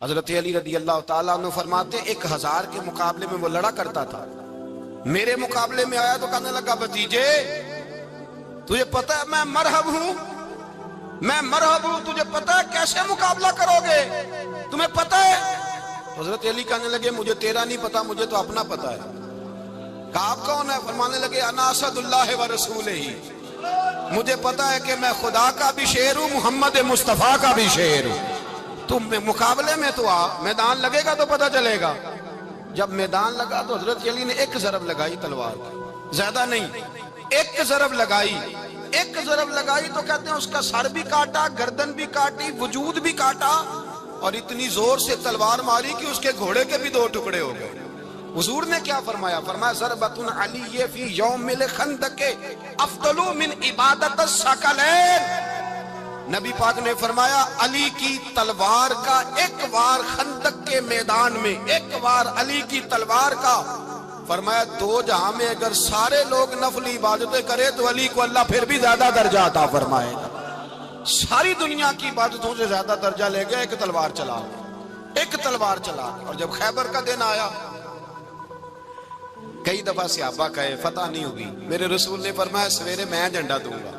حضرت علی رضی اللہ تعالیٰ عنہ فرماتے 1000 کے مقابلے میں وہ لڑا کرتا تھا، میرے مقابلے میں آیا تو کہنے لگا بھتیجے تجھے پتہ ہے میں مرحب ہوں، تجھے پتہ ہے کیسے مقابلہ کرو گے، تمہیں پتہ ہے؟ حضرت علی کہنے لگے مجھے تیرا نہیں پتا، مجھے تو اپنا پتا ہے۔ کہا آپ کون ہے؟ فرمانے لگے انا اسد اللہ و رسولہ، مجھے پتا ہے کہ میں خدا کا بھی شیر ہوں، محمد مصطفیٰ کا بھی شیر ہوں۔ تم مقابلے میں تو آ، میدان لگے گا تو پتہ چلے گا۔ جب میدان لگا تو حضرت علی نے ایک ضرب لگائی تلوار کی، زیادہ نہیں، ایک ضرب لگائی تو کہتے ہیں اس کا سر بھی کاٹا، گردن بھی کاٹی، وجود بھی کاٹا، اور اتنی زور سے تلوار ماری کہ اس کے گھوڑے کے بھی 2 ٹکڑے ہو گئے۔ حضور نے کیا فرمایا؟ فرمایا ضربۃ علی فی یوم الخندق افضل من عبادت الثقلین۔ نبی پاک نے فرمایا علی کی تلوار کا ایک وار خندق کے میدان میں، ایک وار علی کی تلوار کا، فرمایا 2 جہاں میں اگر سارے لوگ نفلی عبادتیں کرے تو علی کو اللہ پھر بھی زیادہ درجہ عطا فرمائے گا۔ ساری دنیا کی عبادتوں سے زیادہ درجہ لے گیا، ایک تلوار چلا۔ اور جب خیبر کا دن آیا، کئی دفعہ صحابہ کہے فتح نہیں ہوگی، میرے رسول نے فرمایا سویرے میں جھنڈا دوں گا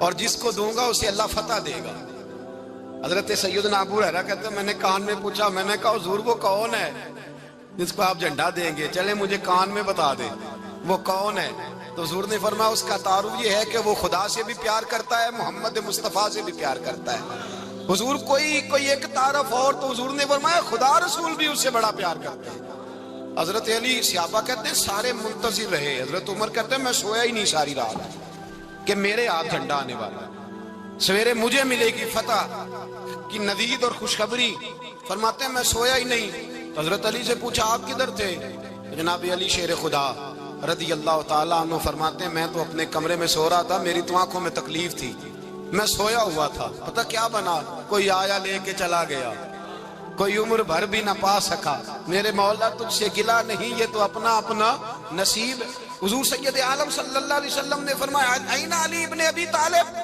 اور جس کو دوں گا اسے اللہ فتح دے گا۔ حضرت سیدنا ابو ہریرہ کہتے ہیں میں نے کان میں پوچھا، میں نے کہا حضور وہ کون ہے جس کو آپ جھنڈا دیں گے؟ چلے مجھے کان میں بتا دیں وہ کون ہے۔ تو حضور نے فرمایا اس کا تعارف یہ ہے کہ وہ خدا سے بھی پیار کرتا ہے، محمد مصطفیٰ سے بھی پیار کرتا ہے۔ حضور کوئی ایک تعارف اور، تو حضور نے فرمایا خدا رسول بھی اس سے بڑا پیار کرتا ہے۔ حضرت علی صحابہ کہتے ہیں سارے منتظر رہے، حضرت عمر کہتے ہیں میں سویا ہی نہیں ساری رات کہ میرے ہاتھ جھنڈا آنے والا، سویرے مجھے ملے گی فتح کی نوید اور خوشخبری۔ فرماتے ہیں میں سویا ہی نہیں۔ حضرت علی سے پوچھا آپ کدھر تھے؟ جناب علی شیر خدا رضی اللہ تعالیٰ عنہ فرماتے ہیں میں تو اپنے کمرے میں سو رہا تھا، میری تو آنکھوں میں تکلیف تھی، میں سویا ہوا تھا، پتہ کیا بنا؟ کوئی آیا لے کے چلا گیا، کوئی عمر بھر بھی نہ پا سکا۔ میرے مولا تجھ سے گلا نہیں، یہ تو اپنا نصیب۔ حضور سید عالم صلی اللہ علیہ وسلم نے فرمایا این علی ابن ابی طالب،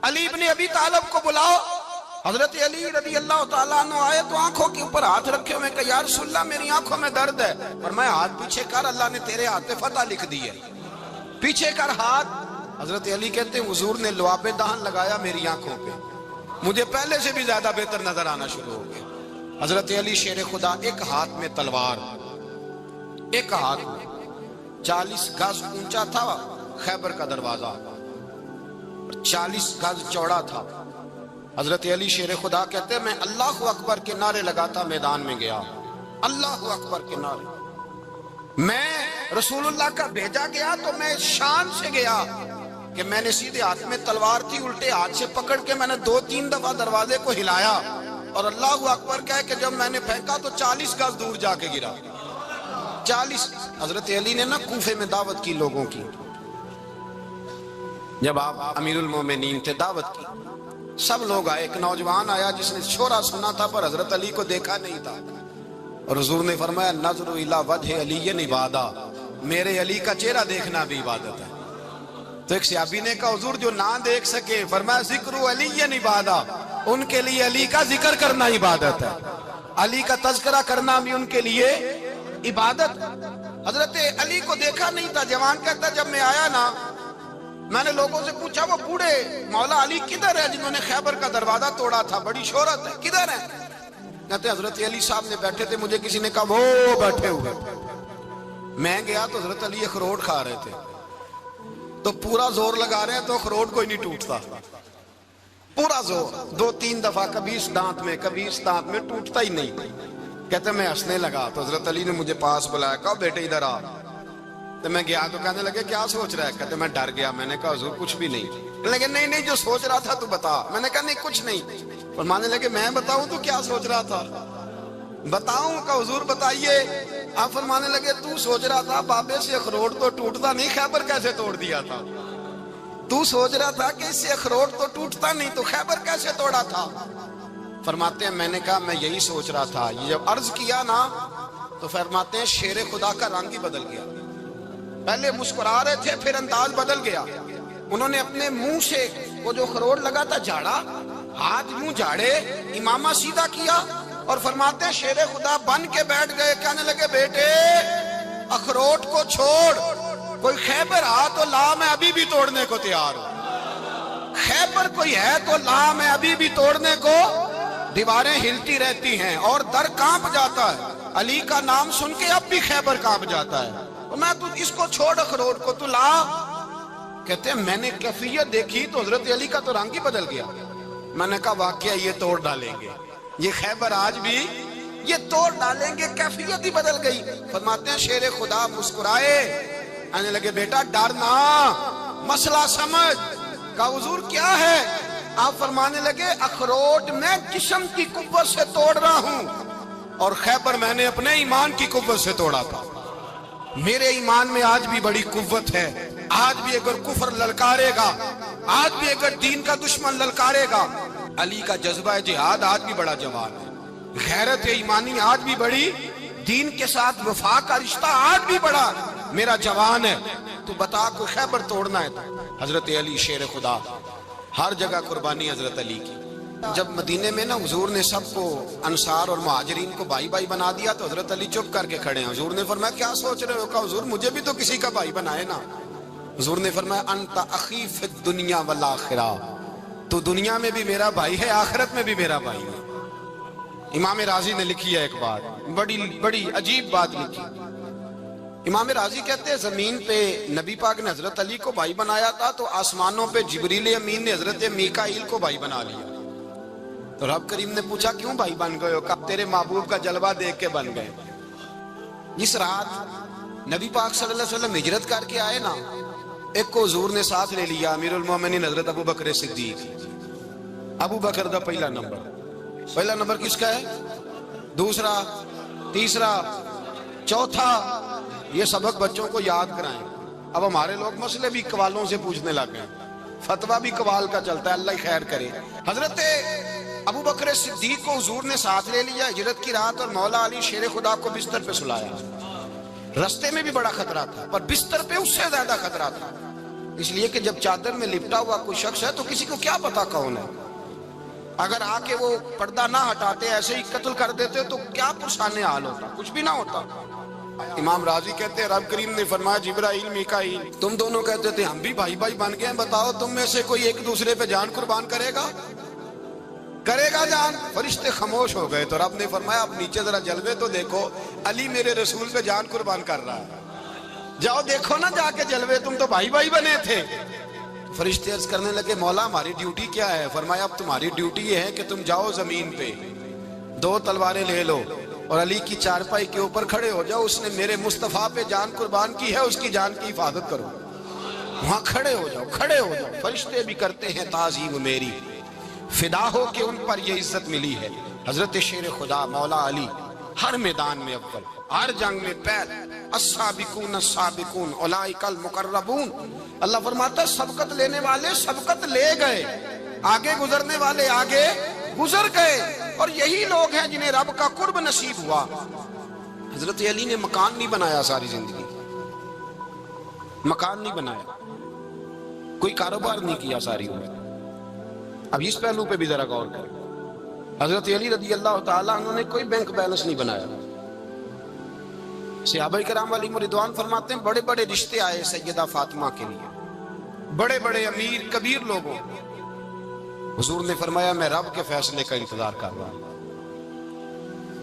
علی ابن ابی طالب کو بلاؤ۔ حضرت علی رضی اللہ تعالیٰ عنہ آئے تو آنکھوں کے اوپر ہاتھ رکھے ہوئے کہ یا رسول اللہ میری آنکھوں میں درد ہے۔ فرمایا ہاتھ پیچھے کر، اللہ نے تیرے ہاتھ پہ فتح لکھ دی ہے، پیچھے کر ہاتھ۔ حضرت علی کہتے ہیں حضور نے لعاب دہن لگایا میری آنکھوں پہ، مجھے پہلے سے بھی زیادہ بہتر نظر آنا شروع ہو گیا۔ حضرت علی شیر خدا ایک ہاتھ میں تلوار، ایک ہاتھ 40 گز اونچا تھا خیبر کا دروازہ، 40 گز چوڑا تھا۔ حضرت علی شیر خدا کہتے ہیں میں اللہ اکبر کے نعرے لگاتا میدان میں گیا، اللہ اکبر کے نعرے۔ میں رسول اللہ کا بھیجا گیا تو میں شان سے گیا کہ میں نے سیدھے ہاتھ میں تلوار تھی، الٹے ہاتھ سے پکڑ کے میں نے 2-3 دفعہ دروازے کو ہلایا اور اللہ اکبر کہہ کہ جب میں نے پھینکا تو 40 گز دور جا کے گرا۔ 40۔ حضرت علی نے نا کوفے میں دعوت کی لوگوں کی، جب آپ امیر المومنین تھے دعوت کی، سب لوگ آئے۔ ایک نوجوان آیا جس نے شورا سنا تھا پر حضرت علی کو دیکھا نہیں تھا، اور حضور نے فرمایا نظر الی وجہ علی عبادہ، میرے علی کا چہرہ دیکھنا بھی عبادت ہے۔ تو ایک صحابی نے کہا حضور جو نہ دیکھ سکے، فرمایا ذکر علی عبادہ، ان کے لیے علی کا ذکر کرنا عبادت ہے، علی کا تذکرہ کرنا بھی ان کے لیے عبادت۔ حضرت علی کو دیکھا نہیں تھا۔ جوان کہتا جب میں آیا نا میں نے لوگوں سے پوچھا وہ بوڑھے مولا علی کدھر ہے جنہوں نے خیبر کا دروازہ توڑا تھا، بڑی شہرت ہے، کدھر ہے؟ کہتے حضرت علی صاحب نے بیٹھے تھے، مجھے کسی نے کہا وہ بیٹھے ہوئے۔ میں گیا تو حضرت علی اخروٹ کھا رہے تھے، تو پورا زور لگا رہے ہیں تو اخروٹ کوئی نہیں ٹوٹتا، پورا زور 2-3 دفعہ، کبھی اس دانت میں کبھی اس دانت میں، ٹوٹتا ہی نہیں۔ کہتے میں ہنسنے لگا تو حضرت علی نے مجھے پاس بلایا، کہا بیٹے ادھر آ۔ تو میں گیا تو کہنے لگے کیا سوچ رہا ہے؟ کہتے میں ڈر گیا۔ میں نے کہا حضور کچھ بھی نہیں۔ لیکن نہیں جو سوچ رہا تھا تو بتا۔ میں نے کہا نہیں کچھ نہیں۔ فرمانے لگے میں بتاؤں تو کیا سوچ رہا تھا؟ بتاؤں؟ کہ حضور بتائیے۔ آپ فرمانے لگے تو سوچ رہا تھا بابے سے اخروٹ تو ٹوٹتا نہیں، خیبر کیسے توڑ دیا تھا؟ تو سوچ رہا تھا کہ اس سے اخروٹ تو ٹوٹتا نہیں تو خیبر کیسے توڑا تھا؟ فرماتے ہیں میں نے کہا میں یہی سوچ رہا تھا۔ یہ جب عرض کیا نا تو فرماتے ہیں شیر خدا کا رنگ ہی بدل گیا، پہلے مسکرا رہے تھے پھر انداز بدل گیا۔ انہوں نے اپنے منہ سے وہ جو خروٹ لگا تھا جھاڑا، ہاتھ منہ جھاڑے، امامہ سیدھا کیا اور فرماتے ہیں شیر خدا بن کے بیٹھ گئے، کہنے لگے بیٹے اخروٹ کو چھوڑ، کوئی خیبر آ تو لا، میں ابھی بھی توڑنے کو تیار ہوں۔ خیبر کوئی ہے تو لا، میں ابھی بھی توڑنے کو، دیواریں ہلتی رہتی ہیں اور در کانپ جاتا ہے، علی کا نام سن کے اب بھی خیبر کانپ جاتا ہے، میں تو اس کو چھوڑ اخروٹ کو، تو لا۔ کہتے ہیں میں نے کیفیت دیکھی تو حضرت علی کا تو رنگ ہی بدل گیا، میں نے کہا واقعہ یہ توڑ ڈالیں گے، یہ خیبر آج بھی یہ توڑ ڈالیں گے، کیفیت ہی بدل گئی۔ فرماتے ہیں شیر خدا مسکرائے، آنے لگے بیٹا ڈرنا، مسئلہ سمجھ۔ کہا حضور کیا ہے؟ آپ فرمانے لگے اخروٹ میں جسم کی قوت سے توڑ رہا ہوں اور خیبر میں نے اپنے ایمان کی قوت سے توڑا تھا۔ میرے ایمان میں آج بھی بڑی قوت ہے، آج بھی اگر کفر للکارے گا، آج بھی اگر دین کا دشمن للکارے گا، علی کا جذبہ جہاد آج بھی بڑا جوان ہے، غیرت ایمانی آج بھی بڑی، دین کے ساتھ وفا کا رشتہ آج بھی بڑا میرا جوان ہے۔ تو بتا کو خیبر توڑنا ہے تو حضرت علی شیر خدا، ہر جگہ قربانی حضرت علی کی۔ جب مدینے میں نا حضور نے سب کو انصار اور مہاجرین کو بھائی بھائی بنا دیا تو حضرت علی چپ کر کے کھڑے ہیں۔ حضور نے فرمایا کیا سوچ رہے ہو؟ کہا حضور مجھے بھی تو کسی کا بھائی بنائے نا۔ حضور نے فرمایا انت اخی فی الدنیا والآخرہ، تو دنیا میں بھی میرا بھائی ہے، آخرت میں بھی میرا بھائی ہے۔ امام راضی نے لکھی ہے ایک بات، بڑی عجیب بات لکھی۔ امام راضی کہتے ہیں زمین پہ نبی پاک نے حضرت علی کو بھائی بنایا تھا تو آسمانوں پہ جبریل امین نے حضرت میکائیل کو بھائی بنا لیا۔ تو رب کریم نے پوچھا کیوں بھائی بن گئے ہو؟ کہا تیرے محبوب کا جلوہ دیکھ کے بن گئے۔ جس رات نبی پاک صلی اللہ علیہ وسلم ہجرت کر کے آئے نا، ایک کو حضور نے ساتھ لے لیا، امیر المومنین حضرت ابو بکر صدیق۔ ابو بکر دا پہلا نمبر کس کا ہے؟ دوسرا، تیسرا، چوتھا، یہ سبق بچوں کو یاد کرائیں۔ اب ہمارے لوگ مسئلے بھی قوالوں سے پوچھنے لگ گئے، فتویٰ بھی قوال کا چلتا ہے، اللہ خیر کرے۔ حضرت ابو بکر صدیق کو حضور نے ساتھ لے لیا ہجرت کی رات، اور مولا علی شیر خدا کو بستر پہ سلایا۔ رستے میں بھی بڑا خطرہ تھا پر بستر پہ اس سے زیادہ خطرہ تھا، اس لیے کہ جب چادر میں لپٹا ہوا کوئی شخص ہے تو کسی کو کیا پتا کون ہے، اگر آ کے وہ پردہ نہ ہٹاتے ایسے ہی قتل کر دیتے تو کیا پرسان حال ہوتا، کچھ بھی نہ ہوتا۔ امام راضی کہتے ہیں رب کریم نے فرمایا جبرائیل میکائیل تم دونوں کہتے تھے ہم بھی بھائی بھائی بن گئے ہیں، بتاؤ تم میں سے کوئی ایک دوسرے پہ جان قربان کرے گا جان؟ فرشتے خاموش ہو گئے تو رب نے فرمایا اب نیچے ذرا جلوے تو دیکھو، علی میرے رسول پہ جان قربان کر رہا ہے، جاؤ دیکھو نا جا کے جلوے، تم تو بھائی بھائی بنے تھے۔ فرشتے عرض کرنے لگے مولا ہماری ڈیوٹی کیا ہے؟ فرمایا اب تمہاری ڈیوٹی یہ ہے کہ تم جاؤ زمین پہ 2 تلواریں لے لو اور علی کی چارپائی کے اوپر کھڑے ہو جاؤ، اس نے میرے مصطفیٰ پہ جان قربان کی ہے، اس کی جان کی حفاظت کرو، وہاں کھڑے ہو جاؤ۔ فرشتے بھی کرتے ہیں تعظیم میری، فدا ہو کہ ان پر یہ عزت ملی ہے۔ حضرت شیر خدا مولا علی ہر میدان میں اول، ہر جنگ میں پہل، السابقون السابقون اولئک المقربون۔ اللہ فرماتا ہے سبقت لینے والے سبقت لے گئے، آگے گزرنے والے آگے گزر گئے، اور یہی لوگ ہیں جنہیں رب کا قرب نصیب ہوا۔ حضرت علی نے مکان نہیں بنایا ساری زندگی، مکان نہیں بنایا، کوئی کاروبار نہیں کیا ساری عمر۔ اب اس پہلو پہ بھی ذرا غور کریں، حضرت علی رضی اللہ تعالیٰ عنہ نے کوئی بینک بیلنس نہیں بنایا۔ صحابہ کرام علیہم رضوان فرماتے ہیں بڑے بڑے رشتے آئے سیدہ فاطمہ کے لیے، بڑے بڑے امیر کبیر لوگوں، حضور نے فرمایا میں رب کے فیصلے کا انتظار کر رہا ہوں۔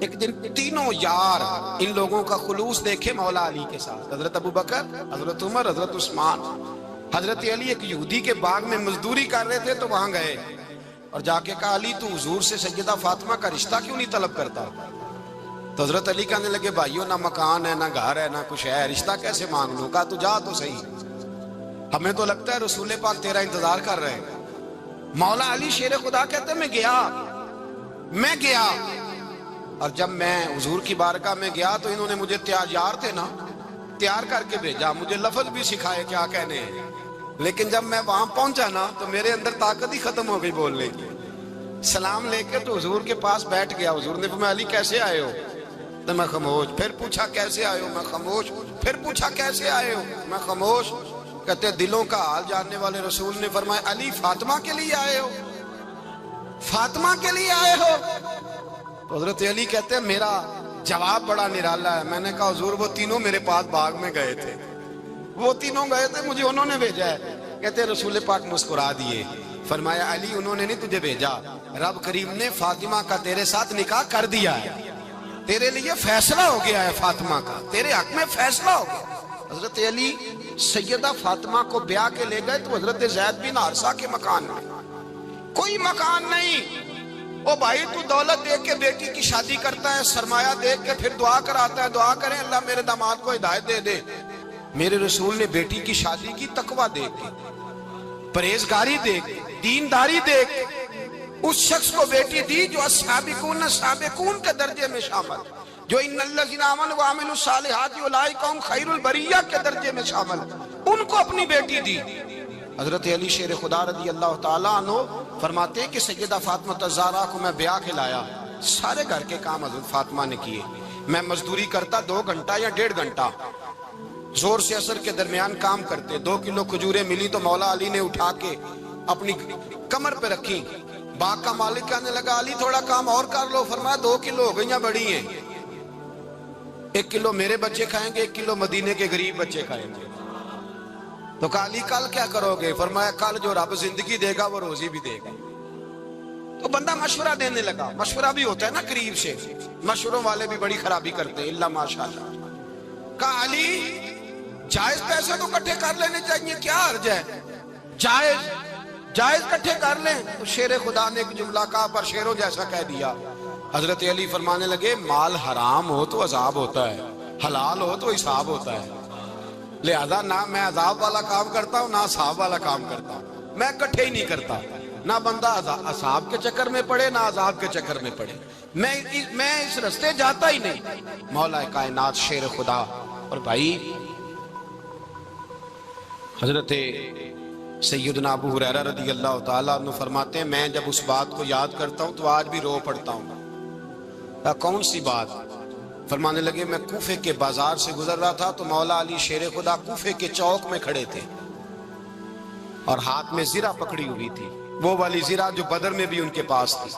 ایک دن تینوں یار ان لوگوں کا خلوص دیکھے مولا علی کے ساتھ، حضرت ابو بکر، حضرت عمر، حضرت عثمان۔ حضرت علی ایک یہودی کے باغ میں مزدوری کر رہے تھے تو وہاں گئے اور جا کے کہا علی تو حضور سے سیدہ فاطمہ کا رشتہ کیوں نہیں طلب کرتا؟ تو حضرت علی کہنے لگے بھائیو نہ مکان ہے، نہ گھر ہے، نہ کچھ ہے، رشتہ کیسے مانگ لوں؟ کہا تو جا تو صحیح، ہمیں تو لگتا ہے رسول پاک تیرا انتظار کر رہے ہیں۔ مولا علی شیر خدا کہتے میں گیا اور جب میں حضور کی بارگاہ میں گیا تو انہوں نے مجھے تیار کر کے بھیجا، مجھے لفظ بھی سکھائے کیا کہنے ہیں، لیکن جب میں وہاں پہنچا نا تو میرے اندر طاقت ہی ختم ہو گئی بولنے کی۔ سلام لے کے تو حضور کے پاس بیٹھ گیا، حضور نے فرمایا علی کیسے آئے ہو؟ تو میں خاموش، پھر پوچھا کیسے آئے ہو؟ میں خاموش، پھر پوچھا کیسے آئے ہو؟ میں خاموش۔ کہتے دلوں کا حال جاننے والے رسول نے فرمایا علی فاطمہ کے لیے آئے ہو؟ فاطمہ کے لیے آئے ہو؟ تو حضرت علی کہتے ہیں میرا جواب بڑا نرالا ہے. میں نے کہا حضور وہ تینوں میرے پاس باغ میں گئے تھے, وہ تینوں گئے تھے, مجھے انہوں نے بھیجا ہے. کہتے رسول پاک مسکرا دیے, فرمایا علی انہوں نے نہیں تجھے بھیجا, رب کریم نے فاطمہ کا تیرے ساتھ نکاح کر دیا ہے, تیرے لیے فیصلہ ہو گیا ہے فاطمہ کا, تیرے حق میں فیصلہ ہو گیا. حضرت علی سیدہ فاطمہ کو بیاہ کے لے گئے تو حضرت زید بن حارثہ کے مکان میں, کوئی مکان نہیں. او بھائی تو دولت دیکھ کے بیٹی کی شادی کرتا ہے, سرمایہ دیکھ کے پھر دعا کراتا ہے, دعا کریں اللہ میرے داماد کو ہدایت دے دے. میرے رسول نے بیٹی کی شادی کی تقوی دیکھ کے, پرہیزگاری دیکھ کے, دینداری دیکھ کے اس شخص کو بیٹی دی جو السابقون السابقون کے درجے میں شامل, جو ان الذین آمنوا وعملوا الصالحات اولئک هم خیر البریہ کے درجے میں شامل, ان کو اپنی بیٹی دی. حضرت علی شیر خدا رضی اللہ تعالیٰ عنہ فرماتے ہیں کہ سیدہ فاطمہ الزہرا کو میں بیاہ کے لایا, سارے گھر کے کام حضرت فاطمہ نے کیے. میں مزدوری کرتا 2 گھنٹہ یا 1.5 گھنٹہ, زور سے عصر کے درمیان کام کرتے. 2 کلو کھجوریں ملی تو مولا علی نے اٹھا کے اپنی کمر پہ رکھی. باغ کا مالک کہنے لگا علی تھوڑا کام اور کر لو. فرمایا 2 کلو ہو گئیاں بڑی ہیں, 1 کلو میرے بچے کھائیں گے, 1 کلو مدینے کے غریب بچے کھائیں گے. تو کہا علی کل کیا کرو گے؟ فرمایا کل جو رب زندگی دے گا وہ روزی بھی دے گا. تو بندہ مشورہ دینے لگا. مشورہ بھی ہوتا ہے نا قریب سے, مشوروں والے بھی بڑی خرابی کرتے ہیں اللہ ماشاءاللہ. کہا علی جائز پیسے تو کٹھے کر لینے چاہیے, کیا حرج ہے, جائز کٹھے کر لیں. تو شیر خدا نے ایک جملہ کہا پر شیروں جیسا کہہ دیا. حضرت علی فرمانے لگے مال حرام ہو تو عذاب ہوتا ہے, حلال ہو تو حساب ہوتا ہے. لہذا نہ میں عذاب والا کام کرتا ہوں نہ حساب والا کام کرتا ہوں, میں کٹھے ہی نہیں کرتا. نہ بندہ حساب کے چکر میں پڑے نہ عذاب کے چکر میں پڑے, میں اس رستے جاتا ہی نہیں. مولا کائنات شیر خدا. اور بھائی حضرت سیدنا ابو ہریرہ رضی اللہ تعالیٰ عنہ فرماتے ہیں میں جب اس بات کو یاد کرتا ہوں تو آج بھی رو پڑتا ہوں. کون سی بات؟ فرمانے لگے میں کوفے کے بازار سے گزر رہا تھا تو مولا علی شیر خدا کوفے کے چوک میں کھڑے تھے اور ہاتھ میں زرہ پکڑی ہوئی تھی, وہ والی زرہ جو بدر میں بھی ان کے پاس تھی,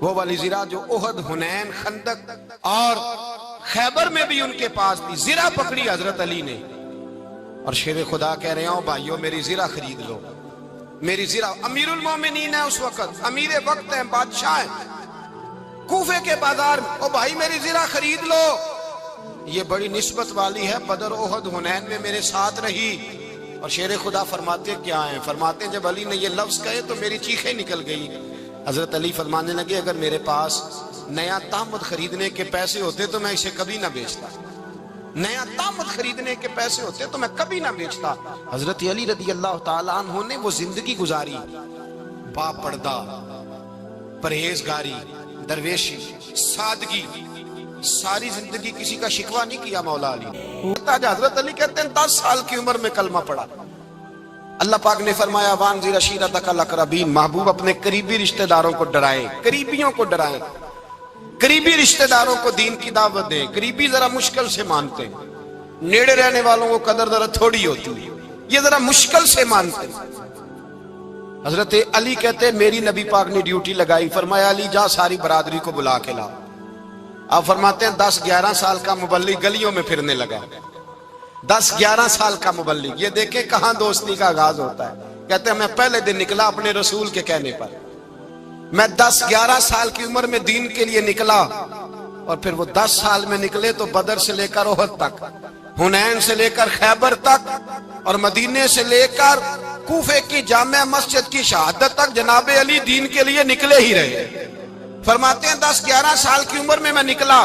وہ والی زرہ جو احد, حنین, خندق اور خیبر میں بھی ان کے پاس تھی. زرہ پکڑی حضرت علی نے اور شیر خدا کہہ رہے ہوں بھائیو میری زرہ خرید لو. میری زرہ, امیر المومنین ہے اس وقت, امیر وقت ہیں, بادشاہ ہیں, کوفے کے بازار میں, او بھائی میری زرہ خرید لو. یہ بڑی نسبت والی ہے, بدر, احد, حنین میں میرے ساتھ رہی. اور شیر خدا فرماتے کیا ہیں؟ فرماتے ہیں جب علی نے یہ لفظ کہے تو میری چیخیں نکل گئی. حضرت علی فرمانے لگے اگر میرے پاس نیا تامت خریدنے کے پیسے ہوتے تو میں اسے کبھی نہ بیچتا, نیا تامت خریدنے کے پیسے ہوتے تو میں کبھی نہ بیچتا. حضرت علی رضی اللہ تعالیٰ عنہ نے وہ زندگی گزاری, با پردہ, پرہیزگاری, درویشی, سادگی, ساری زندگی کسی کا شکوہ نہیں کیا مولا علی نے. حضرت علی کہتے ہیں 10 سال کی عمر میں کلمہ پڑھا. اللہ پاک نے فرمایا وانذر عشیرتک الاقربین, محبوب اپنے قریبی رشتہ داروں کو ڈرائیں, قریبیوں کو ڈرائیں, قریبی رشتہ داروں کو دین کی دعوت دیں. قریبی ذرا مشکل سے مانتے ہیں, نیڑے رہنے والوں کو قدر ذرا تھوڑی ہوتی ہے, یہ ذرا مشکل سے مانتے ہیں. حضرت علی کہتے ہیں میری نبی پاک نے ڈیوٹی لگائی, فرمایا علی جا ساری برادری کو بلا کے لا. آپ فرماتے ہیں 10-11 سال کا مبلغ گلیوں میں پھرنے لگا, 10-11 سال کا مبلغ. یہ دیکھیں کہاں دوستی کا آغاز ہوتا ہے. کہتے ہیں میں پہلے دن نکلا اپنے رسول کے کہنے پر, میں 10-11 سال کی عمر میں دین کے لیے نکلا, اور پھر وہ 10 سال میں نکلے تو بدر سے لے کر احد تک, حنین سے لے کر خیبر تک, اور مدینے سے لے کر کوفے کی جامع مسجد کی شہادت تک جناب علی دین کے لیے نکلے ہی رہے. فرماتے ہیں 10-11 سال کی عمر میں نکلا.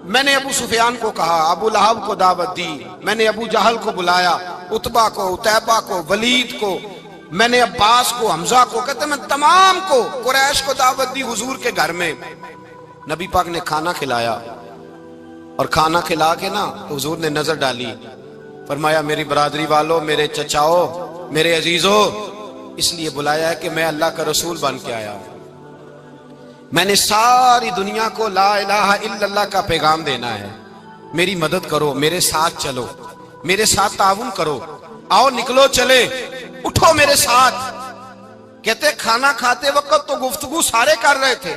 میں نے ابو سفیان کو کہا, ابو لہب کو دعوت دی, میں نے ابو جہل کو بلایا, عتبہ کو, عتیبہ کو, ولید کو, میں نے عباس کو, حمزہ کو, کہتے میں تمام کو, قریش کو دعوت دی حضور کے گھر میں. نبی پاک نے کھانا کھلایا, اور کھانا کھلا کے نا تو حضور نے نظر ڈالی, فرمایا میری برادری والوں, میرے چچاؤ, میرے عزیزو, اس لیے بلایا ہے کہ میں اللہ کا رسول بن کے آیا ہوں. میں نے ساری دنیا کو لا الہ الا اللہ کا پیغام دینا ہے, میری مدد کرو, میرے ساتھ چلو, میرے ساتھ تعاون کرو, آؤ نکلو چلے, اٹھو میرے ساتھ. کہتے کھانا کھاتے وقت تو گفتگو سارے کر رہے تھے,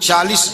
40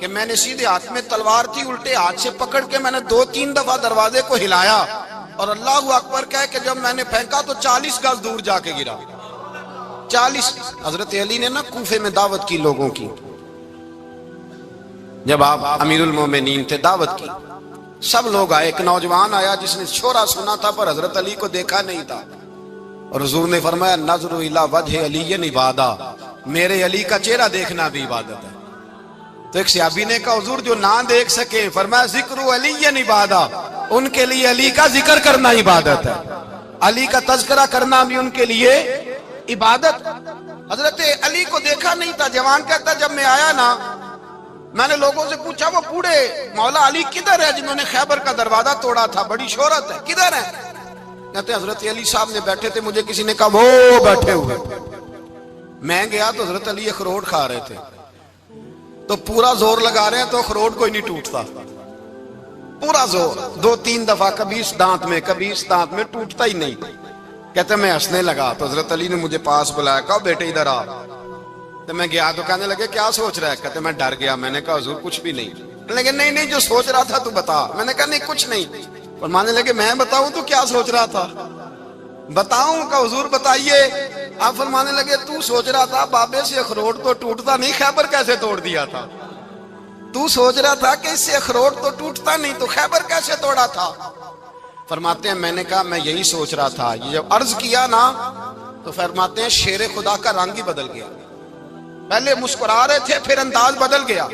کہ میں نے سیدھے ہاتھ میں تلوار تھی، الٹے ہاتھ سے پکڑ کے میں نے 2-3 دفعہ دروازے کو ہلایا اور اللہ اکبر کہہ کہ جب میں نے پھینکا تو 40 گز دور جا کے گرا۔ 40۔ حضرت علی نے نا کوفے میں دعوت کی لوگوں کی، جب آپ امیر المومنین تھے، دعوت کی، سب لوگ آئے۔ ایک نوجوان آیا جس نے شورا سنا تھا پر حضرت علی کو دیکھا نہیں تھا، اور حضور نے فرمایا نظر الی وجہ علی عبادہ، میرے علی کا چہرہ دیکھنا بھی عبادت ہے۔ تو ایک صحابی نے کہا حضور جو نہ دیکھ سکے، فرمایا ذکر علی عبادہ، ان کے لیے علی کا ذکر کرنا عبادت ہے، علی کا تذکرہ کرنا بھی ان کے لیے عبادت۔ حضرت علی کو دیکھا نہیں تھا۔ جوان کہتا جب میں آیا نا، میں نے لوگوں سے پوچھا وہ بوڑھے مولا علی کدھر ہے جنہوں نے خیبر کا دروازہ توڑا تھا، بڑی شہرت ہے، کدھر ہے؟ کہتے حضرت علی صاحب نے بیٹھے تھے، مجھے کسی نے کہا وہ بیٹھے ہوئے۔ میں گیا تو حضرت علی اخروٹ کھا رہے تھے، تو پورا زور لگا رہے ہیں تو اخروٹ کوئی نہیں ٹوٹتا، پورا زور 2-3 دفعہ، کبھی اس دانت میں کبھی اس دانت میں، ٹوٹتا ہی نہیں۔ کہتے میں ہنسنے لگا تو حضرت علی نے مجھے پاس بلایا، کہا بیٹے ادھر آ۔ تو میں گیا تو کہنے لگے کیا سوچ رہا ہے؟ کہتے میں ڈر گیا۔ میں نے کہا حضور کچھ بھی نہیں۔ لیکن نہیں جو سوچ رہا تھا تو بتا۔ میں نے کہا نہیں کچھ نہیں۔ فرمانے لگے میں بتاؤں تو کیا سوچ رہا تھا؟ بتاؤں؟ کہ حضور بتائیے۔ آپ فرمانے لگے تو سوچ رہا تھا بابے سے اخروٹ تو ٹوٹتا نہیں، خیبر کیسے توڑ دیا تھا؟ تو سوچ رہا تھا کہ اس سے اخروٹ تو ٹوٹتا نہیں تو خیبر کیسے توڑا تھا؟ فرماتے ہیں میں نے کہا میں یہی سوچ رہا تھا۔ یہ جب عرض کیا نا تو فرماتے ہیں شیر خدا کا رنگ ہی بدل گیا، پہلے مسکرا رہے تھے پھر انداز بدل گیا۔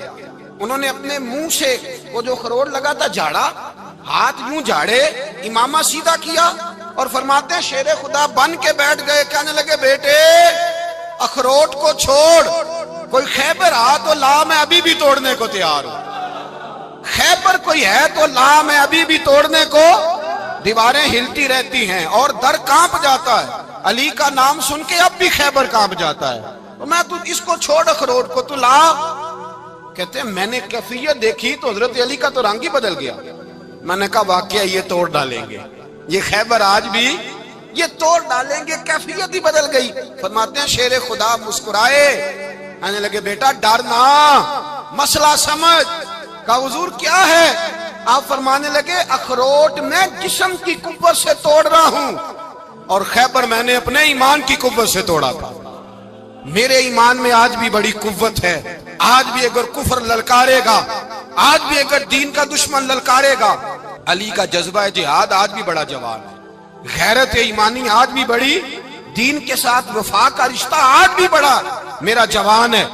انہوں نے اپنے منہ سے وہ جو خروٹ لگا تھا جھاڑا، ہاتھ یوں جھاڑے، امامہ سیدھا کیا، اور فرماتے ہیں شیر خدا بن کے بیٹھ گئے۔ کہنے لگے بیٹے اخروٹ کو چھوڑ، کوئی خیبر آ تو لا، میں ابھی بھی توڑنے کو تیار ہوں۔ خیبر کوئی ہے تو لا، میں ابھی بھی توڑنے کو۔ دیواریں ہلتی رہتی ہیں اور در کانپ جاتا ہے، علی کا نام سن کے اب بھی خیبر کانپ جاتا ہے، تو میں تو اس کو چھوڑ اخروٹ کو تو لا۔ کہتے ہیں میں نے کیفیت دیکھی تو حضرت علی کا تو رنگ ہی بدل گیا۔ میں نے کہا واقعہ یہ توڑ ڈالیں گے، یہ خیبر آج بھی یہ توڑ ڈالیں گے، کیفیت ہی بدل گئی۔ فرماتے ہیں شیر خدا مسکرائے، کہنے لگے بیٹا ڈرنا، مسئلہ سمجھ۔ کہا حضور کیا ہے؟ آپ فرمانے لگے اخروٹ میں جسم کی قوت سے توڑ رہا ہوں، اور خیبر میں نے اپنے ایمان کی قوت سے توڑا تھا۔ میرے ایمان میں آج بھی بڑی قوت ہے، آج بھی اگر کفر للکارے گا، آج بھی اگر دین کا دشمن للکارے گا، علی کا جذبہ جہاد آج بھی بڑا جوان ہے، غیرت ایمانی آج بھی بڑی، دین کے ساتھ وفا کا رشتہ آج بھی بڑا میرا جوان ہے۔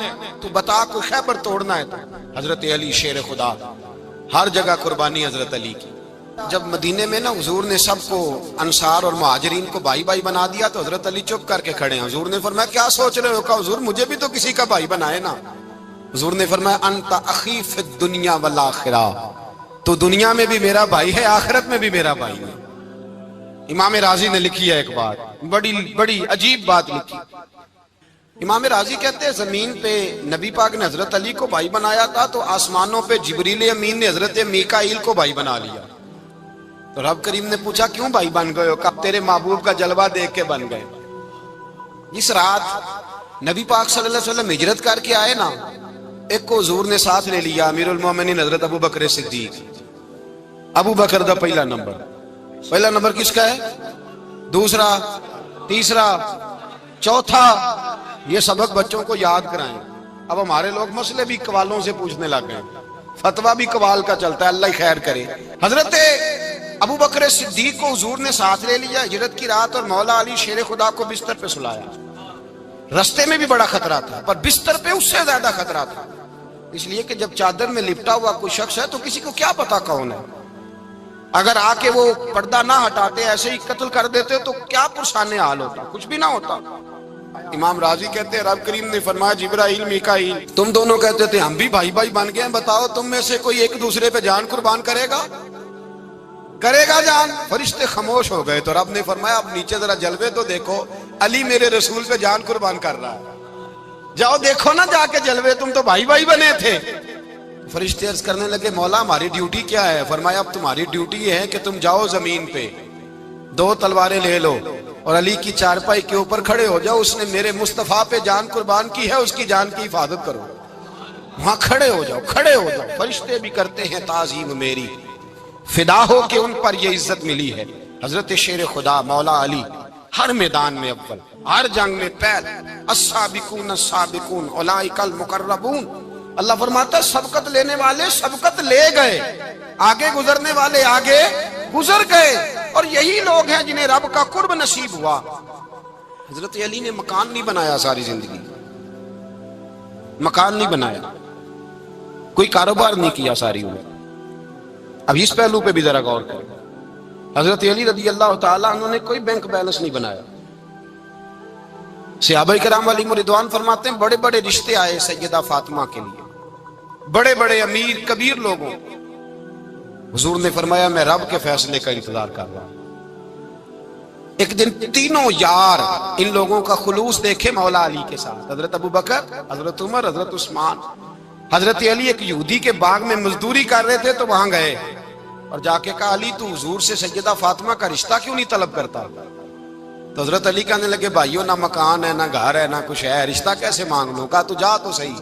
تو بتا کوئی خیبر توڑنا ہے تو حضرت علی شیر خدا، ہر جگہ قربانی حضرت علی کی۔ جب مدینے میں نا حضور نے سب کو انصار اور مہاجرین کو بھائی بھائی بنا دیا تو حضرت علی چپ کر کے کھڑے ہیں۔ حضور نے فرمایا کیا سوچ رہے ہو؟ کہا حضور مجھے بھی تو کسی کا بھائی بنائے نا۔ حضور نے فرمایا انت اخی فی الدنیا والآخرہ، تو دنیا میں بھی میرا بھائی ہے، آخرت میں بھی میرا بھائی ہے۔ امام راضی نے لکھی ہے ایک بات، بڑی عجیب بات لکھی۔ امام راضی کہتے ہیں زمین پہ نبی پاک نے حضرت علی کو بھائی بنایا تھا تو آسمانوں پہ جبریل امین نے حضرت میکائیل کو بھائی بنا لیا۔ تو رب کریم نے پوچھا کیوں بھائی بن گئے ہو؟ کہا تیرے محبوب کا جلوہ دیکھ کے بن گئے۔ جس رات نبی پاک صلی اللہ علیہ وسلم ہجرت کر کے آئے نا، ایک کو حضور نے ساتھ لے لیا، امیر المومنین حضرت ابو بکر صدیق۔ ابو بکر دا پہلا نمبر کس کا ہے؟ دوسرا، تیسرا، چوتھا، یہ سبق بچوں کو یاد کرائیں۔ اب ہمارے لوگ مسئلے بھی قوالوں سے پوچھنے لگ گئے، فتویٰ بھی قوال کا چلتا ہے، اللہ خیر کرے۔ حضرت ابو بکر صدیق کو حضور نے ساتھ لے لیا ہجرت کی رات، اور مولا علی شیر خدا کو بستر پہ سلایا۔ رستے میں بھی بڑا خطرہ تھا پر بستر پہ اس سے زیادہ خطرہ تھا، اس لیے کہ جب چادر میں لپٹا ہوا کوئی شخص ہے تو کسی کو کیا پتا کون ہے، اگر آ کے وہ پردہ نہ ہٹاتے ایسے ہی قتل کر دیتے تو کیا پرسانے حال ہوتا، کچھ بھی نہ ہوتا۔ امام راضی کہتے ہیں رب کریم نے فرمایا جبرائیل میکائیل تم دونوں کہتے تھے ہم بھی بھائی بھائی بن گئے ہیں، بتاؤ تم میں سے کوئی ایک دوسرے پہ جان قربان کرے گا جان؟ فرشتے خاموش ہو گئے تو رب نے فرمایا اب نیچے ذرا جلوے تو دیکھو، علی میرے رسول پہ جان قربان کر رہا ہے، جاؤ دیکھو نا جا کے جلوے، تم تو بھائی بھائی بنے تھے۔ فرشتے عرض کرنے لگے مولا ہماری ڈیوٹی کیا ہے؟ فرمایا اب تمہاری ڈیوٹی یہ ہے کہ تم جاؤ زمین پہ 2 تلواریں لے لو اور علی کی چارپائی کے اوپر کھڑے ہو جاؤ، اس نے میرے مصطفیٰ پہ جان قربان کی ہے، اس کی جان کی حفاظت کرو۔ وہاں کھڑے ہو جاؤ، کھڑے ہو جاؤ، فرشتے بھی کرتے ہیں تعظیم میری، فدا ہو کہ ان پر یہ عزت ملی ہے۔ حضرت شیر خدا مولا علی ہر میدان میں اول، ہر جنگ میں پہل، السابقون السابقون اولئک المقربون۔ اللہ فرماتا ہے سبقت لینے والے سبقت لے گئے، آگے گزرنے والے آگے گزر گئے، اور یہی لوگ ہیں جنہیں رب کا قرب نصیب ہوا۔ حضرت علی نے مکان نہیں بنایا ساری زندگی، مکان نہیں بنایا، کوئی کاروبار نہیں کیا ساری عمر۔ اب اس پہلو پہ بھی ذرا غور کریں، حضرت علی رضی اللہ تعالیٰ عنہ نے کوئی بینک بیلنس نہیں بنایا۔ صحابہ کرام علیہم رضوان فرماتے ہیں بڑے بڑے رشتے آئے سیدہ فاطمہ کے لیے، بڑے بڑے امیر کبیر لوگوں، حضور نے فرمایا میں رب کے فیصلے کا انتظار کر رہا ہوں۔ ایک دن تینوں یار ان لوگوں کا خلوص دیکھے مولا علی کے ساتھ، حضرت ابوبکر، حضرت عمر، حضرت عثمان۔ حضرت علی ایک یہودی کے باغ میں مزدوری کر رہے تھے تو وہاں گئے اور جا کے کہا علی تو حضور سے سیدہ فاطمہ کا رشتہ کیوں نہیں طلب کرتا؟ تو حضرت علی کہنے لگے بھائیو نہ مکان ہے، نہ گھر ہے، نہ کچھ ہے، رشتہ کیسے مانگ لوں؟ کہا تو جا تو صحیح،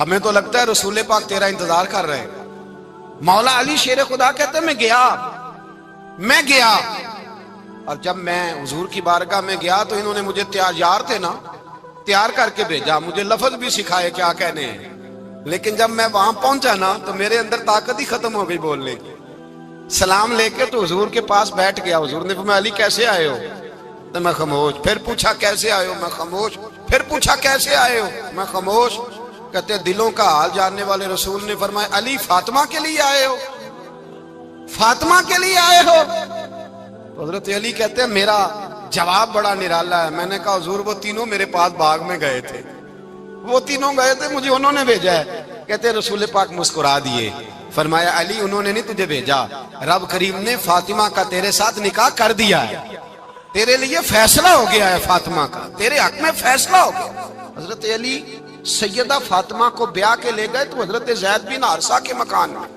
ہمیں تو لگتا ہے رسول پاک تیرا انتظار کر رہے ہیں۔ مولا علی شیر خدا کہتے ہیں میں گیا اور جب میں حضور کی بارگاہ میں گیا تو انہوں نے مجھے تیار تھے نا، تیار کر کے بھیجا، مجھے لفظ بھی سکھائے کیا کہنے ہیں، لیکن جب میں وہاں پہنچا نا تو میرے اندر طاقت ہی ختم ہو گئی بولنے کی۔ سلام لے کے تو حضور کے پاس بیٹھ گیا، حضور نے فرمایا علی کیسے آئے ہو؟ تو میں خاموش، پھر پوچھا کیسے آئے ہو؟ میں خاموش، پھر پوچھا کیسے آئے ہو؟ میں خاموش۔ کہتے دلوں کا حال جاننے والے رسول نے فرمایا علی فاطمہ کے لیے آئے ہو؟ فاطمہ کے لیے آئے ہو؟ تو حضرت علی کہتے ہیں میرا جواب بڑا نرالا ہے۔ میں نے کہا حضور وہ تینوں میرے پاس باغ میں گئے تھے، وہ تینوں گئے تھے، مجھے انہوں نے بھیجا ہے۔ کہتے رسول پاک مسکرا دیے، فرمایا علی انہوں نے نہیں تجھے بھیجا، رب کریم نے فاطمہ کا تیرے ساتھ نکاح کر دیا ہے، تیرے لیے فیصلہ ہو گیا ہے، فاطمہ کا تیرے حق میں فیصلہ ہو گیا۔ حضرت علی سیدہ فاطمہ کو بیاہ کے لے گئے تو حضرت زید بن حارثہ کے مکان میں،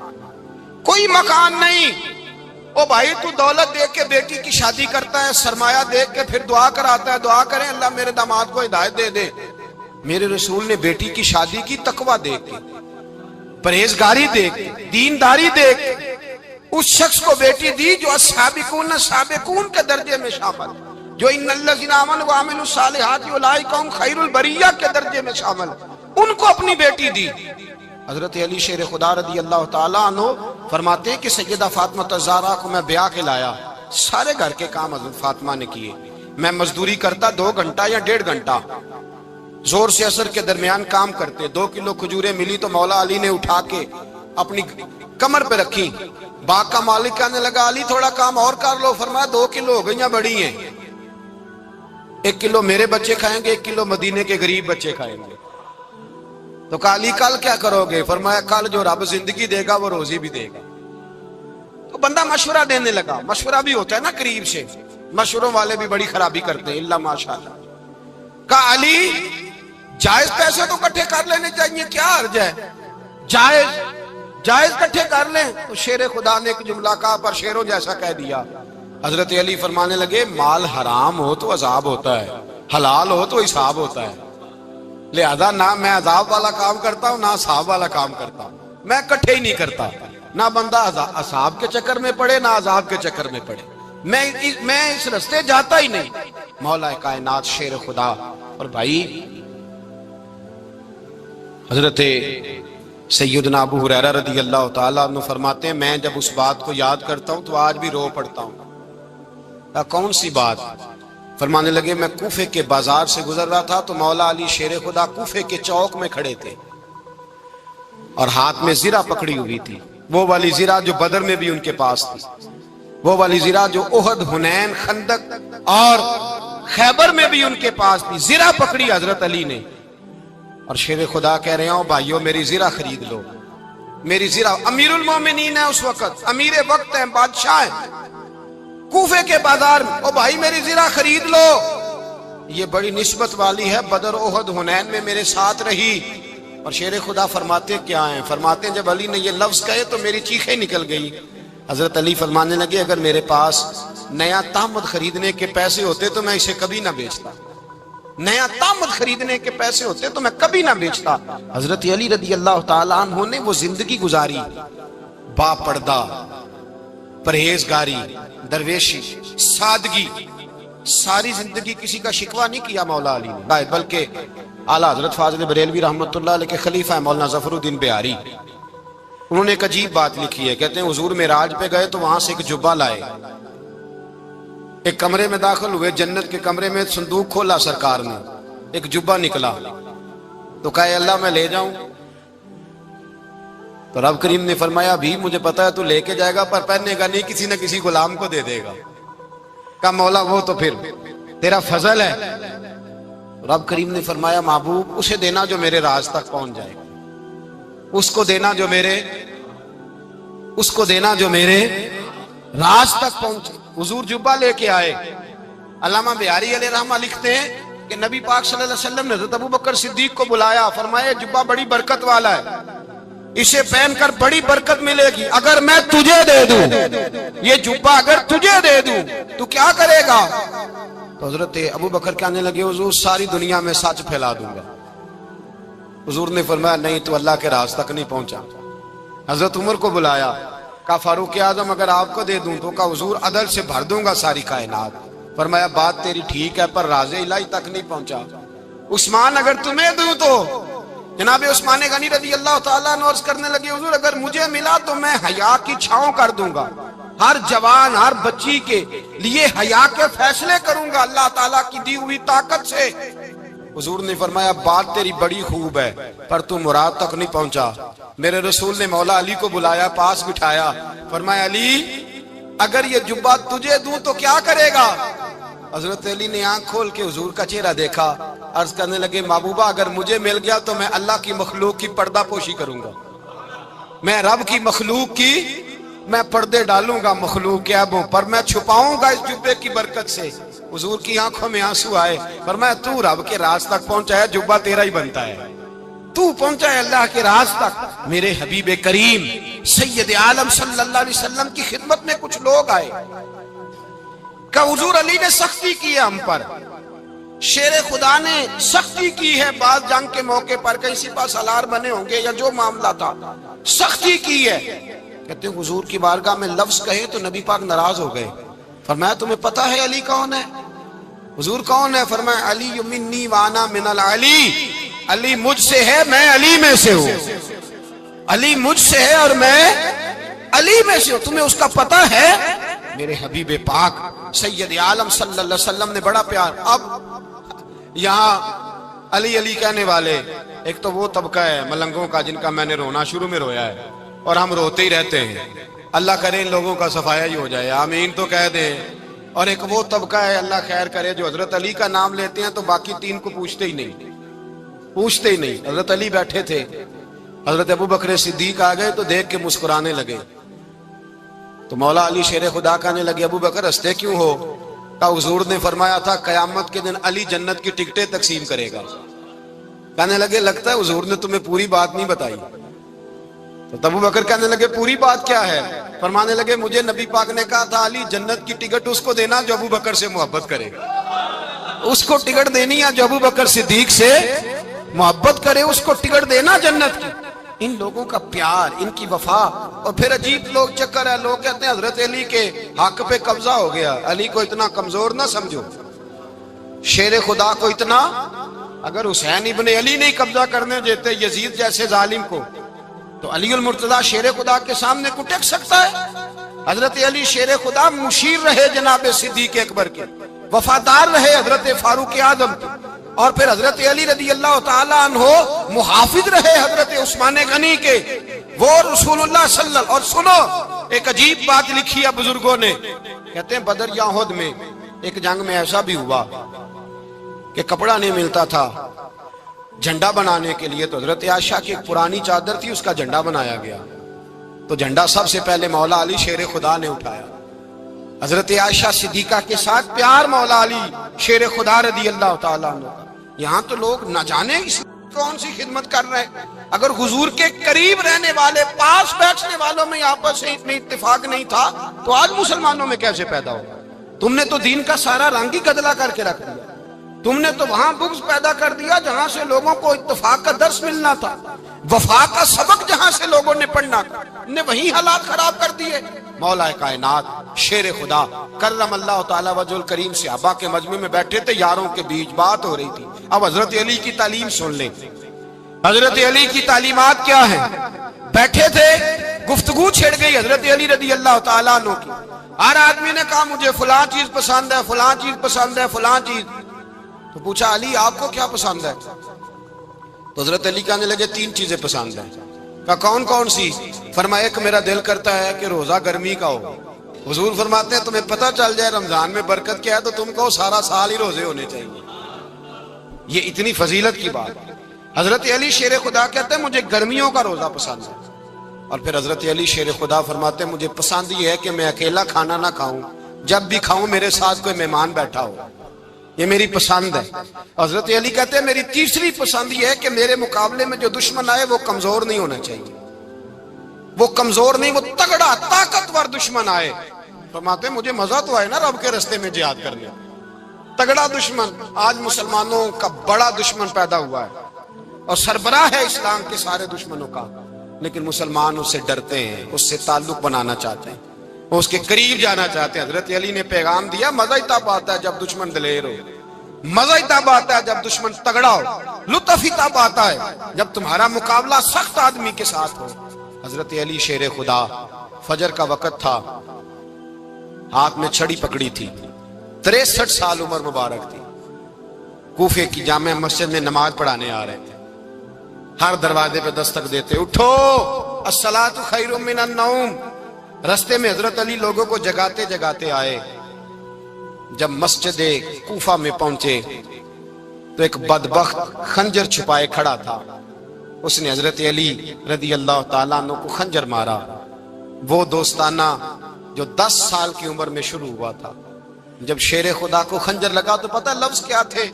کوئی مکان نہیں۔ او بھائی تو دولت دیکھ کے بیٹی کی شادی کرتا ہے، سرمایہ دیکھ کے پھر دعا کراتا ہے، دعا کریں اللہ میرے داماد کو ہدایت دے دے۔ میرے رسول نے بیٹی کی شادی کی تقوی دیکھ کے، پرہیزگاری دیکھ کے، دینداری دیکھ کے اس شخص کو بیٹی دی جو السابقون السابقون کے درجے میں شامل، جو ان الذین آمنوا وعملوا الصالحات اولئک هم خیر البریہ کے درجے میں شامل، ان کو اپنی بیٹی دی۔ حضرت علی شیر خدا رضی اللہ تعالیٰ عنہ فرماتے ہیں کہ سیدہ فاطمہ الزہرا کو میں بیاہ کے لایا، سارے گھر کے کام حضرت فاطمہ نے کیے، میں مزدوری کرتا 2 گھنٹہ یا 1.5 گھنٹہ، زور سے عصر کے درمیان کام کرتے، 2 کلو کھجوریں ملی تو مولا علی نے اٹھا کے اپنی کمر پہ رکھی۔ باغ کا مالک کہنے لگا علی تھوڑا کام اور کر لو، فرمایا 2 کلو ہو گئیں بڑی ہیں، 1 کلو میرے بچے کھائیں گے، 1 کلو مدینے کے غریب بچے کھائیں گے۔ تو کہا علی کل کیا کرو گے؟ فرمایا کل جو رب زندگی دے گا وہ روزی بھی دے گا۔ تو بندہ مشورہ دینے لگا، مشورہ بھی ہوتا ہے نا قریب سے، مشوروں والے بھی بڑی خرابی کرتے ہیں اللہ ماشاءاللہ۔ کہا علی جائز پیسے تو کٹھے کر لینے چاہیے، کیا حرج ہے، جائز کٹھے کر لیں۔ تو شیر خدا نے ایک جملہ کہا پر شیروں جیسا کہہ دیا۔ حضرت علی فرمانے لگے مال حرام ہو تو عذاب ہوتا ہے، حلال ہو تو حساب ہوتا ہے، لہذا نہ میں عذاب والا کام کرتا ہوں نہ حساب والا کام کرتا ہوں، میں کٹھے ہی نہیں کرتا، نہ بندہ حساب کے چکر میں پڑے نہ عذاب کے چکر میں پڑے، میں اس رستے جاتا ہی نہیں۔ مولا کائنات شیر خدا۔ اور بھائی حضرت سیدنا ابو ہریرہ رضی اللہ تعالیٰ عنہ فرماتے ہیں میں جب اس بات کو یاد کرتا ہوں تو آج بھی رو پڑتا ہوں۔ کون سی بات؟ فرمانے لگے میں کوفے کے بازار سے گزر رہا تھا تو مولا علی شیر خدا کوفے کے چوک میں کھڑے تھے اور ہاتھ میں زرہ پکڑی ہوئی تھی، وہ والی زرہ جو بدر میں بھی ان کے پاس تھی، وہ والی زرہ جو احد، حنین، خندق اور خیبر میں بھی ان کے پاس تھی۔ زرہ پکڑی حضرت علی نے اور شیر خدا کہہ رہے ہوں بھائیو میری زرہ خرید لو، میری زرہ۔ امیر المومنین ہے اس وقت، امیر وقت ہیں، بادشاہ ہیں، کوفے کے بازار میں، او بھائی میری زرہ خرید لو، یہ بڑی نسبت والی ہے، بدر، احد، حنین میں میرے ساتھ رہی۔ اور شیر خدا فرماتے کیا ہیں؟ فرماتے ہیں جب علی نے یہ لفظ کہے تو میری چیخیں نکل گئی۔ حضرت علی فرمانے لگے اگر میرے پاس نیا تہمت خریدنے کے پیسے ہوتے تو میں اسے کبھی نہ بیچتا، نیا تامت خریدنے کے پیسے ہوتے تو میں کبھی نہ بیچتا۔ حضرت علی رضی اللہ تعالیٰ عنہ نے وہ زندگی گزاری، با پردہ، پرہیزگاری، درویشی، سادگی، ساری زندگی کسی کا شکوہ نہیں کیا مولا علی نے، بلکہ اعلیٰ حضرت فاضل بریلوی رحمۃ اللہ علیہ کے خلیفہ مولانا ظفر الدین بہاری، انہوں نے ایک عجیب بات لکھی ہے، کہتے ہیں حضور معراج پہ گئے تو وہاں سے ایک جبہ لائے، ایک کمرے میں داخل ہوئے، جنت کے کمرے میں صندوق کھولا سرکار نے، ایک جبہ نکلا تو کہا اللہ میں لے جاؤں؟ تو رب کریم نے فرمایا بھی مجھے پتا ہے تو لے کے جائے گا پر پہننے گا نہیں، کسی نہ کسی غلام کو دے دے گا۔ کہا مولا وہ تو پھر تیرا فضل ہے۔ رب کریم نے فرمایا محبوب اسے دینا جو میرے راز تک پہنچ جائے گا، اس کو دینا جو میرے راز تک پہنچے۔ حضور جبہ لے کے آئے۔ علامہ بہاری علیہ رحمہ لکھتے ہیں کہ نبی پاک صلی اللہ علیہ وسلم نے حضرت ابوبکر صدیق کو بلایا، فرمایا جبہ بڑی برکت والا ہے، اسے پہن کر بڑی برکت ملے گی، اگر میں تجھے دے دوں یہ جبہ، اگر تجھے دے دوں تو کیا کرے گا؟ تو حضرت ابوبکر کہنے لگے حضور ساری دنیا میں سچ پھیلا دوں گا۔ حضور نے فرمایا نہیں تو اللہ کے راز تک نہیں پہنچا۔ حضرت عمر کو بلایا، کہا فاروق اعظم اگر آپ کو دے دوں تو کہا حضور عدل سے بھر دوں گا ساری کائنات۔ فرمایا بات تیری ٹھیک ہے پر راز الہی تک نہیں پہنچا۔ عثمان اگر تمہیں دوں تو جناب عثمان غنی رضی اللہ تعالیٰ عنہ عرض کرنے لگے حضور اگر مجھے ملا تو میں حیا کی چھاؤں کر دوں گا، ہر جوان ہر بچی کے لیے حیا کے فیصلے کروں گا اللہ تعالیٰ کی دی ہوئی طاقت سے۔ حضور نے فرمایا بات تیری بڑی خوب ہے پر تو مراد تک نہیں پہنچا۔ میرے رسول نے مولا علی کو بلایا، پاس بٹھایا، فرمایا علی اگر یہ جبہ تجھے دوں تو کیا کرے گا؟ حضرت علی نے آنکھ کھول کے حضور کا چہرہ دیکھا، عرض کرنے لگے محبوبہ اگر مجھے مل گیا تو میں اللہ کی مخلوق کی پردہ پوشی کروں گا، میں رب کی مخلوق کی میں پردے ڈالوں گا مخلوق کے عیبوں پر، میں چھپاؤں گا اس جبے کی برکت سے۔ حضور کی آنکھوں میں آنسو آئے، فرمایا تو رب کے راز تک پہنچا ہے، جبہ تیرا ہی بنتا ہے، تو پہنچا ہے اللہ کے راز تک۔ میرے حبیب کریم سید عالم صلی اللہ علیہ وسلم کی خدمت میں کچھ لوگ آئے کہ حضور علی نے سختی کی ہے ہم پر، شیر خدا نے سختی کی ہے، بعض جنگ کے موقع پر کہیں سپاہ سالار بنے ہوں گے یا جو معاملہ تھا سختی کی ہے۔ کہتے ہیں حضور کی بارگاہ میں لفظ کہے تو نبی پاک ناراض ہو گئے۔ فرمایا تمہیں پتا ہے علی کون ہے؟ حضور کون ہے؟ فرمایا علی منی وانا من العلی، علی مجھ سے ہے میں علی میں سے ہوں، علی مجھ سے ہے اور میں علی میں سے ہوں، تمہیں اس کا پتہ ہے؟ میرے حبیب پاک سید عالم صلی اللہ علیہ وسلم نے بڑا پیار۔ اب یہاں علی علی کہنے والے ایک تو وہ طبقہ ہے ملنگوں کا جن کا میں نے رونا شروع میں رویا ہے اور ہم روتے ہی رہتے ہیں، اللہ کرے ان لوگوں کا صفایا ہی ہو جائے، آمین تو کہہ دیں۔ اور ایک وہ طبقہ ہے اللہ خیر کرے جو حضرت علی کا نام لیتے ہیں تو باقی تین کو پوچھتے ہی نہیں۔ حضرت علی بیٹھے تھے، حضرت ابوبکر صدیق آ گئے تو دیکھ کے مسکرانے لگے، تو مولا علی شیر خدا کہنے لگے ابوبکر ہنستے کیوں ہو؟ کہا حضور نے فرمایا تھا قیامت کے دن علی جنت کی ٹکٹیں تقسیم کرے گا۔ کہنے لگے لگتا ہے حضور نے تمہیں پوری بات نہیں بتائی۔ تو ابوبکر کہنے لگے پوری بات کیا ہے؟ فرمانے لگے مجھے نبی پاک نے کہا تھا علی جنت کی ٹکٹ اس کو دینا جو ابوبکر سے محبت کرے، اس کو ٹکٹ دینی ہے جو ابوبکر صدیق سے محبت کرے، اس کو ٹکٹ دینا جنت کی۔ ان لوگوں کا پیار، ان کی وفا۔ اور پھر عجیب لوگ چکر ہے، لوگ کہتے ہیں حضرت علی کے حق پہ قبضہ ہو گیا، علی کو اتنا کمزور نہ سمجھو، شیر خدا کو اتنا، اگر حسین ابن علی نہیں قبضہ کرنے دیتے یزید جیسے ظالم کو تو علی المرتضی شیر خدا کے سامنے کو ٹک سکتا ہے؟ حضرت علی شیر خدا مشیر رہے جناب صدیق اکبر کے، وفادار رہے حضرت فاروق اعظم کے، اور پھر حضرت علی رضی اللہ تعالیٰ عنہ محافظ رہے حضرت عثمان غنی کے، وہ رسول اللہ صلی اللہ علیہ وسلم۔ اور سنو ایک عجیب بات لکھی ہے بزرگوں نے، کہتے ہیں بدر یا احد میں ایک جنگ میں ایسا بھی ہوا کہ کپڑا نہیں ملتا تھا جھنڈا بنانے کے لیے، تو حضرت عائشہ کی ایک پرانی چادر تھی اس کا جھنڈا بنایا گیا، تو جھنڈا سب سے پہلے مولا علی شیر خدا نے اٹھایا۔ حضرت عائشہ صدیقہ کے ساتھ پیار مولا علی شیر خدا رضی اللہ تعالیٰ عنہ۔ یہاں تو لوگ نہ جانے اس کون سی خدمت کر رہے ہیں، اگر حضور کے قریب رہنے والے پاس بیٹھنے والوں میں آپس میں اتنی اتفاق نہیں تھا تو آج مسلمانوں میں کیسے پیدا ہوگا؟ تم نے تو دین کا سارا رنگ ہی گدلا کر کے رکھ دیا۔ تم نے تو وہاں بغض پیدا کر دیا جہاں سے لوگوں کو اتفاق کا درس ملنا تھا، وفا کا سبق جہاں سے لوگوں نے پڑھنا تھا، نے وہی حالات خراب کر دیے۔ مولا کائنات شیر خدا کرم اللہ تعالی وجہ الکریم صحابہ کے مجمع میں بیٹھے تھے، یاروں کے بیچ بات ہو رہی تھی۔ اب حضرت علی کی تعلیم سن لیں، حضرت علی کی تعلیمات کیا ہیں۔ بیٹھے تھے، گفتگو چھڑ گئی حضرت علی رضی اللہ تعالیٰ عنہ کی۔ ہر آدمی نے کہا مجھے فلاں چیز پسند ہے، فلاں چیز پسند ہے، فلاں چیز۔ تو پوچھا علی آپ کو کیا پسند ہے؟ تو حضرت علی کہنے لگے 3 چیزیں پسند ہیں۔ کہا کون کون سی؟ فرمایا ایک میرا دل کرتا ہے کہ روزہ گرمی کا ہو۔ حضور فرماتے ہیں تمہیں پتہ چل جائے رمضان میں برکت کیا ہے تو تم کو سارا سال ہی روزے ہونے چاہیے۔ یہ اتنی فضیلت کی بات۔ حضرت علی شیر خدا کہتے ہیں مجھے گرمیوں کا روزہ پسند ہے۔ اور پھر حضرت علی شیر خدا فرماتے ہیں مجھے پسند یہ ہے کہ میں اکیلا کھانا نہ کھاؤں، جب بھی کھاؤں میرے ساتھ کوئی مہمان بیٹھا ہو، یہ میری پسند ہے۔ حضرت علی کہتے ہیں میری تیسری پسند یہ ہے کہ میرے مقابلے میں جو دشمن آئے وہ کمزور نہیں ہونا چاہیے، وہ کمزور نہیں، وہ تگڑا طاقتور دشمن آئے۔ فرماتے ہیں مجھے مزہ تو آئے نا رب کے رستے میں جہاد کرنے، تگڑا دشمن۔ آج مسلمانوں کا بڑا دشمن پیدا ہوا ہے اور سربراہ ہے اسلام کے سارے دشمنوں کا، لیکن مسلمان اس سے ڈرتے ہیں، اس سے تعلق بنانا چاہتے ہیں، وہ اس کے قریب جانا چاہتے ہیں۔ حضرت علی نے پیغام دیا مزہ ہی تب آتا ہے جب دشمن دلیر ہو، مزہ ہی تب آتا ہے جب دشمن تگڑا ہو، لطف ہی تب آتا ہے جب تمہارا مقابلہ سخت آدمی کے ساتھ ہو۔ حضرت علی شیر خدا، فجر کا وقت تھا، ہاتھ میں چھڑی پکڑی تھی، 63 سال عمر مبارک تھی، کوفے کی جامع مسجد میں نماز پڑھانے آ رہے تھے۔ ہر دروازے پہ دستک دیتے اٹھو الصلاۃ خیر من النوم۔ رستے میں حضرت علی لوگوں کو جگاتے جگاتے آئے۔ جب مسجد کوفہ میں پہنچے تو ایک بدبخت خنجر چھپائے کھڑا تھا، اس نے حضرت علی رضی اللہ تعالیٰ عنہ کو خنجر مارا۔ وہ دوستانہ جو 10 سال کی عمر میں شروع ہوا تھا، جب شیر خدا کو خنجر لگا تو پتہ لفظ کیا تھے؟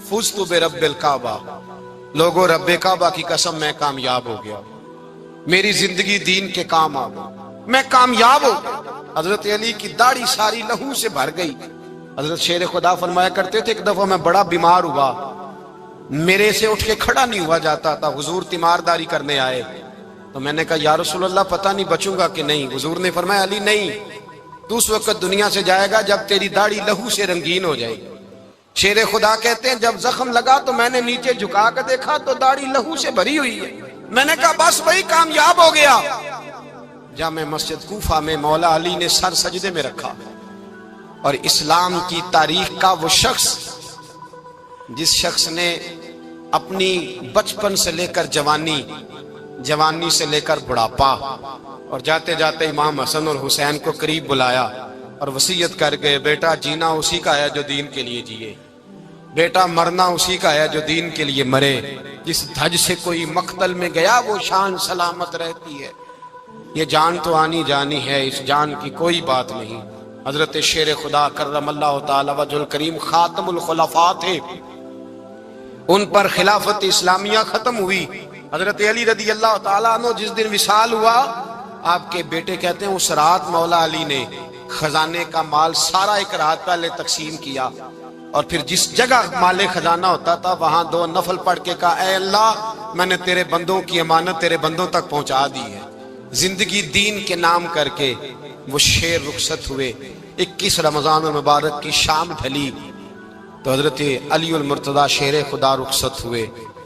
فزت برب الکعبہ، لوگوں رب کعبہ کی قسم میں کامیاب ہو گیا، میری زندگی دین کے کام آ گئی، میں کامیاب ہو گیا۔ حضرت علی کی داڑھی ساری لہو سے بھر گئی۔ حضرت شیر خدا فرمایا کرتے تھے ایک دفعہ میں بڑا بیمار ہوا، میرے سے اٹھ کے کھڑا نہیں ہوا جاتا تھا، حضور تیمارداری کرنے آئے تو میں نے کہا یا رسول اللہ پتہ نہیں بچوں گا کہ نہیں۔ حضور نے فرمایا علی نہیں، تو اس وقت دنیا سے جائے گا جب تیری داڑھی لہو سے رنگین ہو جائے گی۔ شیر خدا کہتے ہیں جب زخم لگا تو میں نے نیچے جھکا کر دیکھا تو داڑھی لہو سے بھری ہوئی ہے، میں نے کہا بس وہی کامیاب ہو گیا۔ جامع مسجد کوفہ میں مولا علی نے سر سجدے میں رکھا، اور اسلام کی تاریخ کا وہ شخص جس شخص نے اپنی بچپن سے لے کر جوانی، جوانی سے لے کر بڑھاپا، اور جاتے جاتے امام حسن اور حسین کو قریب بلایا اور وصیت کر گئے بیٹا جینا اسی کا ہے جو دین کے لیے جیے، بیٹا مرنا اسی کا ہے جو دین کے لیے مرے، جس دھج سے کوئی مقتل میں گیا وہ شان سلامت رہتی ہے، یہ جان تو آنی جانی ہے، اس جان کی کوئی بات نہیں۔ حضرت شیر خدا کرم اللہ تعالی وجہ الکریم خاتم الخلفاء تھے، ان پر خلافت اسلامیہ ختم ہوئی۔ حضرت علی رضی اللہ تعالیٰ عنہ جس دن وصال ہوا، آپ کے بیٹے کہتے ہیں اس رات مولا علی نے خزانے کا مال سارا ایک رات پہلے تقسیم کیا، اور پھر جس جگہ مال خزانہ ہوتا تھا وہاں 2 نفل پڑھ کے کہا اے اللہ میں نے تیرے بندوں کی امانت تیرے بندوں تک پہنچا دی ہے۔ زندگی دین کے نام کر کے وہ شیر رخصت ہوئے۔ 21 رمضان المبارک کی شام ڈھلی تو حضرت علی المرتضی شیر خدا رخصت ہوئے۔